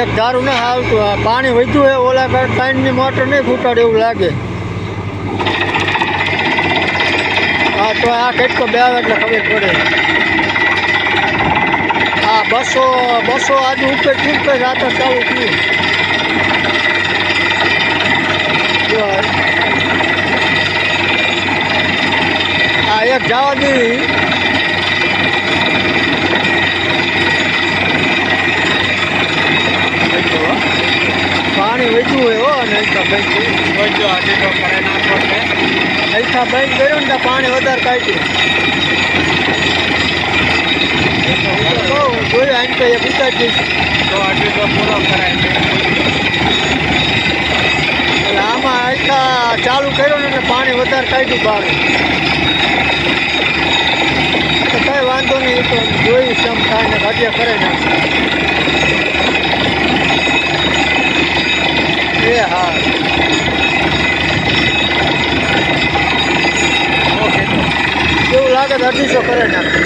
એક ધારું ના હાલતું. આ પાણી વધ્યું હોય ઓલા પાણીની મોટર નહીં ફૂટાડે એવું લાગે. હા તો આ કેટલો બે આવે એટલે ખબર પડે. હા 200 આજુ ઉપર ચૂંટે રાતે ચાલુ થયું. હા એક જવા દી. પાણી વધ્યું હોય હો ને અહીંથી બંધ કર્યું ને પાણી વધારે કાઢ્યું. જોયું આને તો એક ઉતારી દઈશું તો આજે તો પૂરો કરાય છે. એટલે આમાં આખા ચાલુ કર્યો ને એટલે પાણી વધારે કાઢ્યું બહાર. તો કાંઈ વાંધો નહીં. એ તો જોયું સમ થાય ને ગાડિયા કરે નાખશે. એ હા ઓકે તો એવું લાગે તો 250 કરે નાખે.